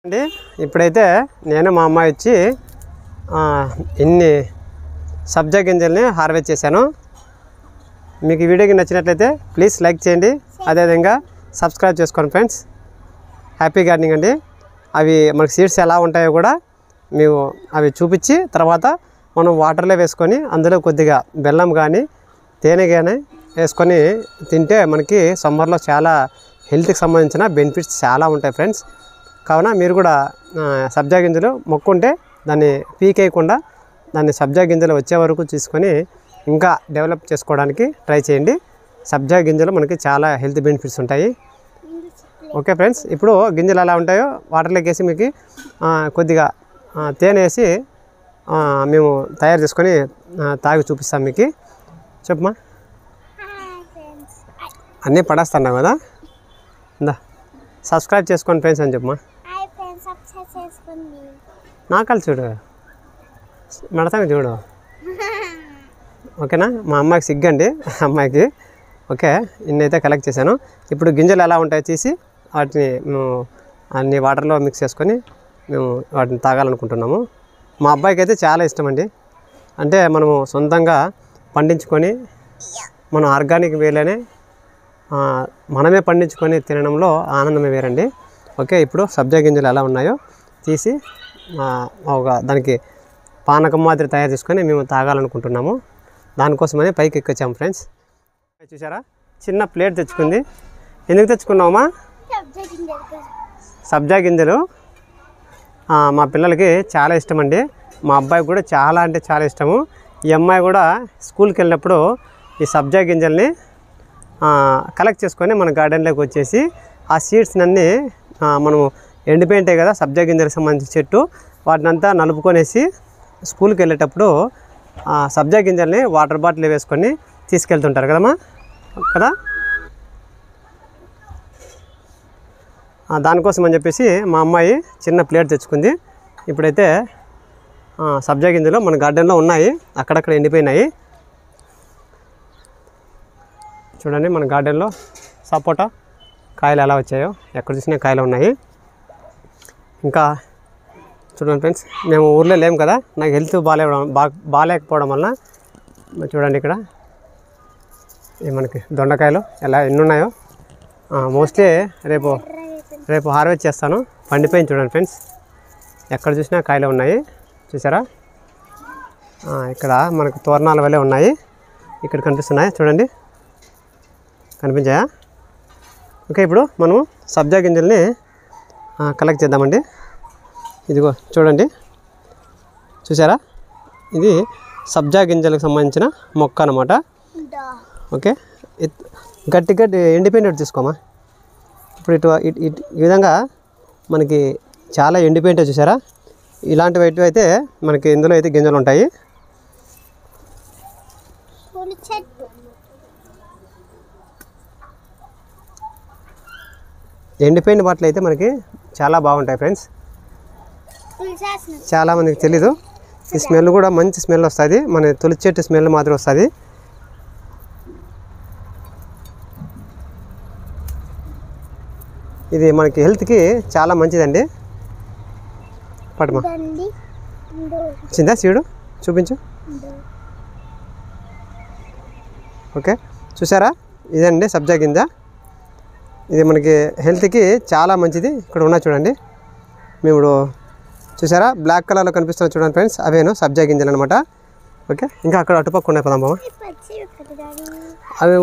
అండి ఇప్పుడైతే నేను మా అమ్మాయి వచ్చి ఇన్ని సబ్జా గింజల్ని హార్వెస్ట్ చేశాను. మీకు ఈ వీడియోకి నచ్చినట్లయితే ప్లీజ్ లైక్ చేయండి, అదేవిధంగా సబ్స్క్రైబ్ చేసుకోండి ఫ్రెండ్స్. హ్యాపీ గార్డెనింగ్ అండి. అవి మనకి సీడ్స్ ఎలా ఉంటాయో కూడా మేము అవి చూపించి తర్వాత మనం వాటర్లో వేసుకొని అందులో కొద్దిగా బెల్లం కానీ తేనె కానీ వేసుకొని తింటే మనకి సమ్మర్లో చాలా హెల్త్కి సంబంధించిన బెనిఫిట్స్ చాలా ఉంటాయి ఫ్రెండ్స్. కావున మీరు కూడా సబ్జా గింజలు మొక్కుంటే దాన్ని పీకేయకుండా దాన్ని సబ్జా గింజలు వచ్చే వరకు తీసుకొని ఇంకా డెవలప్ చేసుకోవడానికి ట్రై చేయండి. సబ్జా గింజలు మనకి చాలా హెల్త్ బెనిఫిట్స్ ఉంటాయి. ఓకే ఫ్రెండ్స్, ఇప్పుడు గింజలు ఎలా ఉంటాయో వాటర్లోకి వేసి మీకు కొద్దిగా తేనె వేసి మేము తయారు చేసుకొని తాగి చూపిస్తాం మీకు. చెప్పమ్మా. అన్నీ పడేస్తున్నావు కదా, ఇందా సబ్స్క్రైబ్ చేసుకోండి ఫ్రెండ్స్ అని చెప్పమ్మా. నా కలిసి చూడు, మెడతాను చూడు. ఓకేనా? మా అమ్మాయికి సిగ్గండి అమ్మాయికి. ఓకే, ఇన్నైతే కలెక్ట్ చేశాను. ఇప్పుడు గింజలు ఎలా ఉంటాయో తీసి వాటిని మేము అన్ని వాటర్లో మిక్స్ చేసుకొని మేము వాటిని తాగాలనుకుంటున్నాము. మా అబ్బాయికి అయితే చాలా ఇష్టం అండి. అంటే మనము సొంతంగా పండించుకొని మనం ఆర్గానిక్ వేలోనే మనమే పండించుకొని తినడంలో ఆనందమే వేరండి. ఓకే, ఇప్పుడు సబ్జా గింజలు ఎలా ఉన్నాయో తీసి ఒక దానికి పానకం మాదిరి తయారు చేసుకొని మేము తాగాలనుకుంటున్నాము. దానికోసమని పైకి ఎక్కొచ్చాము ఫ్రెండ్స్. చూసారా, చిన్న ప్లేట్ తెచ్చుకుంది. ఎందుకు తెచ్చుకున్నామా? సబ్జా గింజలు మా పిల్లలకి చాలా ఇష్టం అండి. మా అబ్బాయికి కూడా చాలా అంటే చాలా ఇష్టము. ఈ అమ్మాయి కూడా స్కూల్కి వెళ్ళినప్పుడు ఈ సబ్జా గింజల్ని కలెక్ట్ చేసుకొని మన గార్డెన్లోకి వచ్చేసి ఆ సీడ్స్ని అన్నీ మనము ఎండిపోయి ఉంటాయి కదా సబ్జా గింజలకు సంబంధించిన చెట్టు, వాటిని అంతా నలుపుకొనేసి స్కూల్కి వెళ్ళేటప్పుడు సబ్జా గింజల్ని వాటర్ బాటిల్ వేసుకొని తీసుకెళ్తుంటారు కదమ్మా కదా. దానికోసం అని చెప్పేసి మా అమ్మాయి చిన్న ప్లేట్ తెచ్చుకుంది. ఇప్పుడైతే సబ్జా గింజలు మన గార్డెన్లో ఉన్నాయి, అక్కడక్కడ ఎండిపోయినాయి. చూడండి మన గార్డెన్లో సపోటా కాయలు ఎలా వచ్చాయో, ఎక్కడ చూసినా కాయలు ఉన్నాయి. ఇంకా చూడండి ఫ్రెండ్స్, మేము ఊర్లో లేము కదా, నాకు హెల్త్ బాగాలేకపోవడం వల్ల చూడండి ఇక్కడ మనకి దొండకాయలు ఎన్ని ఉన్నాయో. మోస్ట్లీ రేపు హార్వెస్ట్ చేస్తాను. పండిపోయింది చూడండి ఫ్రెండ్స్, ఎక్కడ చూసినా కాయలు ఉన్నాయి. చూసారా, ఇక్కడ మనకు తోరణాల వల్లే ఉన్నాయి, ఇక్కడ కనిపిస్తున్నాయి చూడండి, కనిపించాయా? ఓకే, ఇప్పుడు మనము సబ్జా గింజల్ని కలెక్ట్ చేద్దామండి. ఇదిగో చూడండి, చూసారా, ఇది సబ్జా గింజలకు సంబంధించిన మొక్క అన్నమాట. ఓకే, గట్టిగా ఎండిపోయినట్టు తీసుకోమా. ఇప్పుడు ఈ విధంగా మనకి చాలా ఎండిపోయింటాయి చూసారా. ఇలాంటివి అయితే మనకి ఇందులో అయితే గింజలు ఉంటాయి. ఎండిపోయిన వాటిలో అయితే మనకి చాలా బాగుంటాయి ఫ్రెండ్స్. చాలామందికి తెలీదు, ఈ స్మెల్ కూడా మంచి స్మెల్ వస్తుంది, మన తులసి చెట్టు స్మెల్ మాత్రం వస్తుంది. ఇది మనకి హెల్త్కి చాలా మంచిదండి. పడమా చిందా సీడు చూపించు. ఓకే, చూసారా, ఇదండి సబ్జా గింజ. ఇది మనకి హెల్త్కి చాలా మంచిది. ఇక్కడ ఉన్నా చూడండి, మేము ఇప్పుడు చూసారా బ్లాక్ కలర్లో కనిపిస్తున్నా చూడండి ఫ్రెండ్స్, అవేను సబ్జా గింజలు అనమాట. ఓకే, ఇంకా అక్కడ అటుపక్క ఉన్నాయి పదాం బాబా. అవి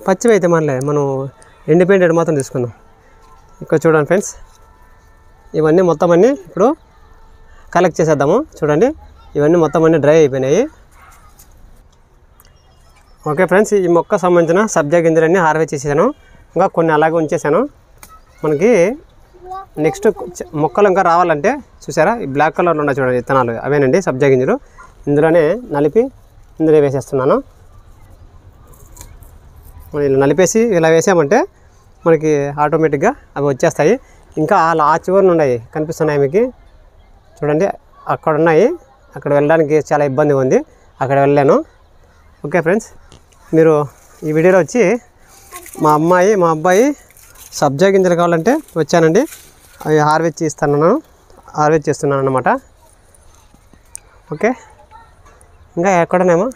పచ్చివి అయితే మనం ఎండిపోయినట్టు మాత్రం తీసుకుందాం. ఇక్కడ చూడండి ఫ్రెండ్స్, ఇవన్నీ మొత్తం అన్నీ ఇప్పుడు కలెక్ట్ చేసేద్దాము. చూడండి, ఇవన్నీ మొత్తం అన్నీ డ్రై అయిపోయినాయి. ఓకే ఫ్రెండ్స్, ఈ మొక్క సంబంధించిన సబ్జా గింజలన్నీ హార్వెస్ట్ చేసాను, ఇంకా కొన్ని అలాగే ఉంచేసాను. మనకి నెక్స్ట్ మొక్కలు ఇంకా రావాలంటే చూసారా, ఈ బ్లాక్ కలర్లో ఉన్నాయి చూడండి విత్తనాలు, అవేనండి సబ్జా గింజలు. ఇందులోనే నలిపి ఇందులో వేసేస్తున్నాను. మనం ఇలా నలిపేసి ఇలా వేసామంటే మనకి ఆటోమేటిక్గా అవి వచ్చేస్తాయి. ఇంకా ఆ చివరిని ఉన్నాయి కనిపిస్తున్నాయి మీకు చూడండి, అక్కడ ఉన్నాయి. అక్కడ వెళ్ళడానికి చాలా ఇబ్బందిగా ఉంది, అక్కడ వెళ్ళాను. ఓకే ఫ్రెండ్స్, మీరు ఈ వీడియోలో వచ్చి మా అబ్బాయి సబ్జా గింజలు కావాలంటే వచ్చానండి. అవి హార్వెస్ట్ చేస్తున్నాను అన్నమాట. ఓకే, ఇంకా ఎక్కడనేమో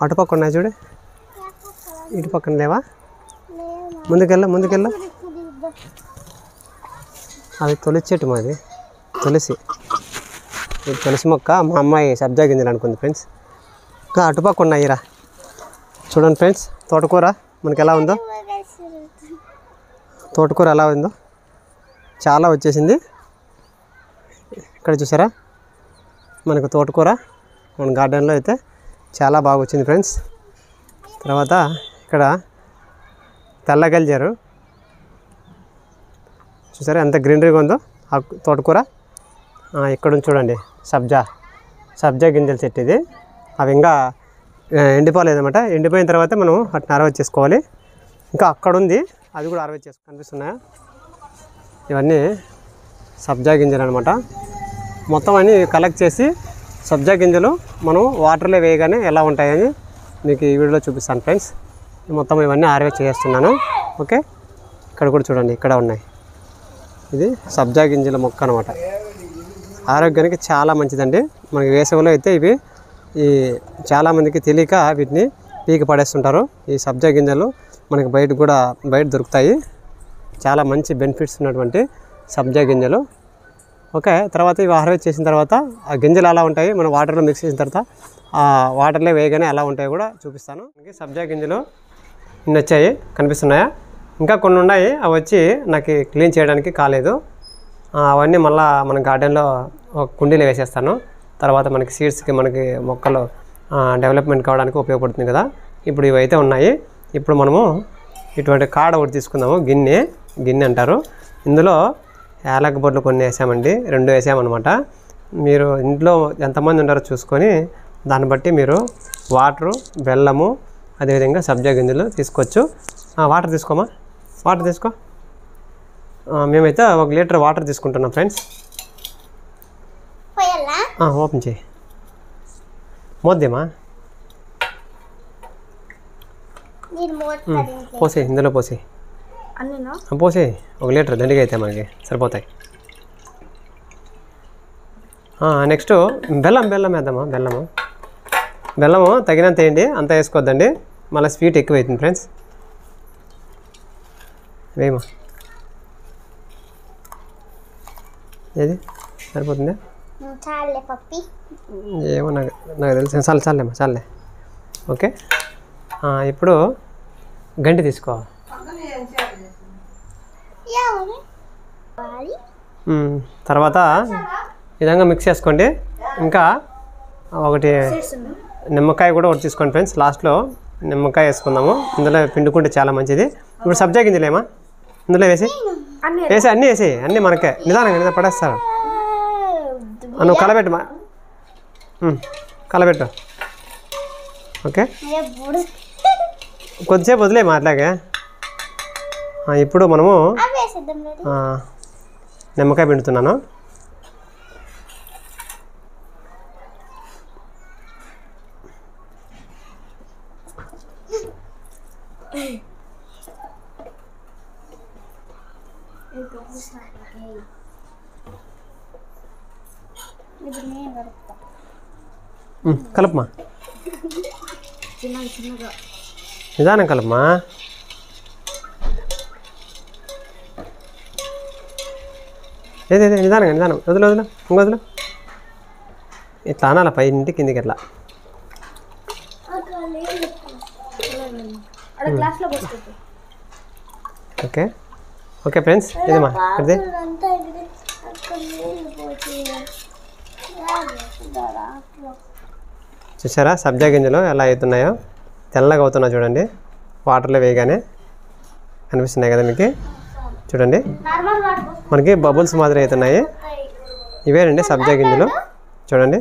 అటుపక్క ఉన్నాయి చూడు, ఇటు పక్కన లేవా? ముందుకెళ్ళ. అది తులసి చెట్టు మాది, తులసి మొక్క. మా అమ్మాయి సబ్జా గింజలు అనుకుంది ఫ్రెండ్స్. ఇంకా అటుపక్క ఉన్నాయిరా చూడండి ఫ్రెండ్స్. తోటకూర మనకి ఎలా ఉందో, తోటకూర ఎలా ఉందో చాలా వచ్చేసింది. ఇక్కడ చూసారా మనకు తోటకూర మన గార్డెన్లో అయితే చాలా బాగా వచ్చింది ఫ్రెండ్స్. తర్వాత ఇక్కడ తెల్లగలిజారు చూసారా ఎంత గ్రీనరీగా ఉందో ఆ తోటకూర. ఇక్కడ చూడండి సబ్జా గింజల చెట్టు ఇది. అవి ఇంకా ఎండిపోలేదన్నమాట. ఎండిపోయిన తర్వాత మనం వాటిని హార్వెస్ట్ చేసుకోవాలి. ఇంకా అక్కడ ఉంది, అది కూడా హార్వెస్ట్ కనిపిస్తున్నాయా? ఇవన్నీ సబ్జా గింజలు అనమాట. మొత్తం అన్నీ కలెక్ట్ చేసి సబ్జా గింజలు మనం వాటర్లో వేయగానే ఎలా ఉంటాయని మీకు ఈ వీడియోలో చూపిస్తాను ఫ్రెండ్స్. మొత్తం ఇవన్నీ హార్వెస్ట్ చేస్తున్నాను. ఓకే, ఇక్కడ కూడా చూడండి, ఇక్కడ ఉన్నాయి. ఇది సబ్జా గింజల మొక్క అనమాట. ఆరోగ్యానికి చాలా మంచిదండి. మనకి వేసవిలో అయితే ఇవి చాలామందికి తెలియక వీటిని పీకి పడేస్తుంటారు. ఈ సబ్జా గింజలు మనకి బయట దొరుకుతాయి. చాలా మంచి బెనిఫిట్స్ ఉన్నటువంటి సబ్జా గింజలు. ఓకే, తర్వాత ఇవి హార్వెస్ట్ చేసిన తర్వాత ఆ గింజలు ఎలా ఉంటాయి మనం వాటర్లో మిక్స్ చేసిన తర్వాత ఆ వాటర్లో వేయగానే ఎలా ఉంటాయో కూడా చూపిస్తాను. సబ్జా గింజలు ఇన్ని వచ్చాయి, కనిపిస్తున్నాయా? ఇంకా కొన్ని ఉన్నాయి, అవి వచ్చి నాకు క్లీన్ చేయడానికి కాలేదు. అవన్నీ మళ్ళీ మన గార్డెన్లో ఒక కుండీలో వేసేస్తాను. తర్వాత మనకి సీడ్స్కి మనకి మొక్కలు డెవలప్మెంట్ కావడానికి ఉపయోగపడుతుంది కదా. ఇప్పుడు ఇవైతే ఉన్నాయి. ఇప్పుడు మనము ఇటువంటి కాడ ఒకటి తీసుకుందాము. గిన్నె అంటారు. ఇందులో యాలక బొడ్లు కొన్ని వేసామండి, 2 వేసామన్నమాట. మీరు ఇంట్లో ఎంతమంది ఉన్నారో చూసుకొని దాన్ని బట్టి మీరు వాటరు, బెల్లము, అదేవిధంగా సబ్జా గింజలు తీసుకోవచ్చు. వాటర్ తీసుకోమా, వాటర్ తీసుకో. మేమైతే 1 లీటర్ వాటర్ తీసుకుంటున్నాం ఫ్రెండ్స్. ఓపెన్ చేయి, మోద్దేమా పోసే, ఇందులో పోసే 1 లీటర్ దండిగా అయితే మనకి సరిపోతాయి. నెక్స్ట్ బెల్లం వేద్దామా. బెల్లము తగినంత వేయండి, అంతా వేసుకోవద్దండి, మళ్ళీ స్వీట్ ఎక్కువ అవుతుంది ఫ్రెండ్స్. వేయమా, ఏది సరిపోతుందా? ఏమో నాకు తెలిసి చాలేమ్మా. ఓకే, ఇప్పుడు గంటి తీసుకో. తర్వాత ఈ విధంగా మిక్స్ చేసుకోండి. ఇంకా ఒకటి నిమ్మకాయ కూడా ఒకటి తీసుకోండి ఫ్రెండ్స్. లాస్ట్లో నిమ్మకాయ వేసుకుందాము. ఇందులో పిండుకుంటే చాలా మంచిది. ఇప్పుడు సబ్జా గింజలేమా ఇందులో వేసి అన్నీ అన్నీ మనకే నిదానంగా పడేస్తారు. నువ్వు కలబెట్టు. ఓకే, కొద్దిసేపు వదిలేమా అట్లాగే. ఇప్పుడు మనము నిమ్మకాయ పిండుతున్నాను. కలపమా, నిదానం కలపమా. ఏదే నిదానం వదిలు ఇంకొదులు. ఇట్లా అనాల పై ఇంటి కిందికి ఇట్లా. ఓకే ఫ్రెండ్స్, ఇదేమా ఇది చూసారా సబ్జా గింజలు ఎలా అవుతున్నాయో, తెల్లగా అవుతున్నాయి చూడండి. వాటర్లో వేయగానే కనిపిస్తున్నాయి కదా మీకు. చూడండి మనకి బబుల్స్ మాదిరి అవుతున్నాయి. ఇవేనండి సబ్జా గింజలు. చూడండి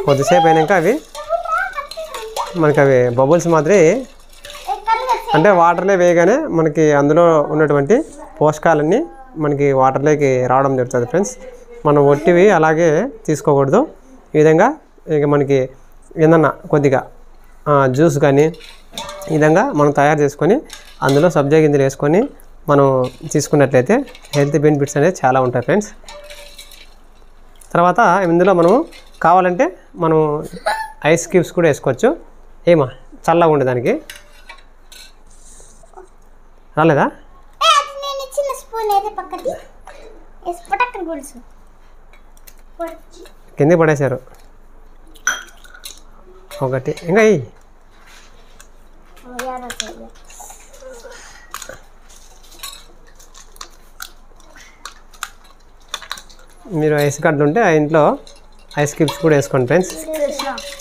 కొద్దిసేపు అయినాక అవి బబుల్స్ మాదిరి, అంటే వాటర్లో వేయగానే మనకి అందులో ఉన్నటువంటి పోషకాలన్నీ మనకి వాటర్లోకి రావడం జరుగుతుంది ఫ్రెండ్స్. మనం ఒట్టివి అలాగే తీసుకోకూడదు. ఈ విధంగా ఇక మనకి ఏదన్నా కొద్దిగా జ్యూస్ కానీ ఈ విధంగా మనం తయారు చేసుకొని అందులో సబ్జా గింజలు వేసుకొని మనం తీసుకున్నట్లయితే హెల్త్ బెనిఫిట్స్ అనేది చాలా ఉంటాయి ఫ్రెండ్స్. తర్వాత ఇందులో మనం కావాలంటే మనం ఐస్ క్యూబ్స్ కూడా వేసుకోవచ్చు. ఏమా చల్లగా ఉండేదానికి రాలేదా? కింద పడేశారు ఒకటి. ఇంకా మీరు ఐస్ కడ్లు ఉంటే ఆ ఇంట్లో ఐస్ క్యూబ్స్ కూడా వేసుకోండి ఫ్రెండ్స్,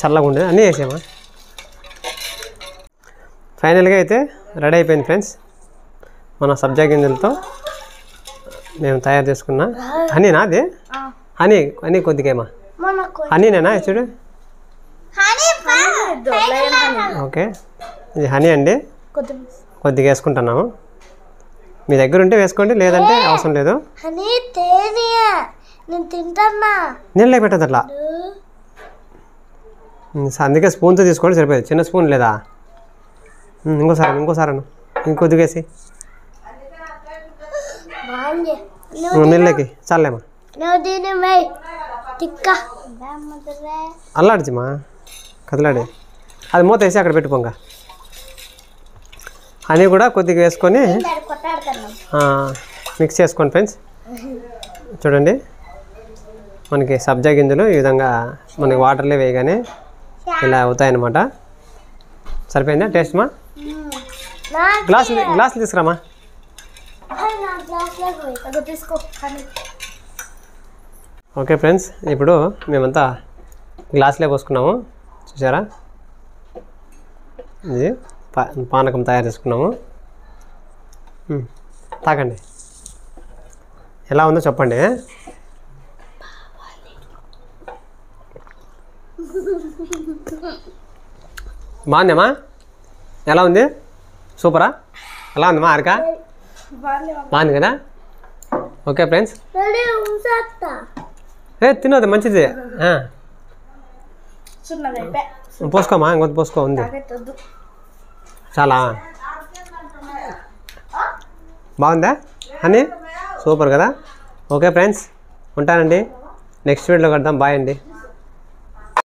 చల్లగా ఉండేది. అన్నీ వేసామా. ఫైనల్గా అయితే రెడీ అయిపోయింది ఫ్రెండ్స్ మన సబ్జా గింజలతో మేము తయారు చేసుకున్న హనీనా. అది హనీ కొద్దిగా ఏమా హనీనేనా చూడు. ఓకే ఇది హనీ అండి, కొద్దిగా వేసుకుంటున్నాము. మీ దగ్గర ఉంటే వేసుకోండి, లేదంటే అవసరం లేదు. నీళ్ళే పెట్టదు అట్లా, అందుకే స్పూన్తో తీసుకోండి సరిపోయింది. చిన్న స్పూన్ లేదా? ఇంకోసారి ఇంకొద్దిగా వేసి నీళ్ళకి చాలేమా. అల్లాడిచిమా కదలాడి, అది మూత వేసి అక్కడ పెట్టుకోంగా. హనీ కూడా కొద్దిగా వేసుకొని మిక్స్ చేసుకోండి ఫ్రెండ్స్. చూడండి మనకి సబ్జా గింజలు ఈ విధంగా మనకి వాటర్లో వేయగానే ఇలా అవుతాయన్నమాట. సరిపోయిందా టేస్ట్ మా? గ్లాసులు తీసుకురామా. ఓకే ఫ్రెండ్స్, ఇప్పుడు మేమంతా గ్లాసులే పోసుకున్నాము. చూసారా, ఇది పానకం తయారు చేసుకున్నాము. తాగండి, ఎలా ఉందో చెప్పండి. బాగుందేమా? ఎలా ఉంది? సూపరా? ఎలా ఉందమ్మా హారిక? బాగుంది కదా? ఓకే ఫ్రెండ్స్, తినదు మంచిది. పోసుకోమా, ఇంకొంత పోసుకో. ఉంది చాలా బాగుందా అని? సూపర్ కదా? ఓకే ఫ్రెండ్స్, ఉంటానండి. నెక్స్ట్ వీడియోలో కడదాం. బాయ్ అండి.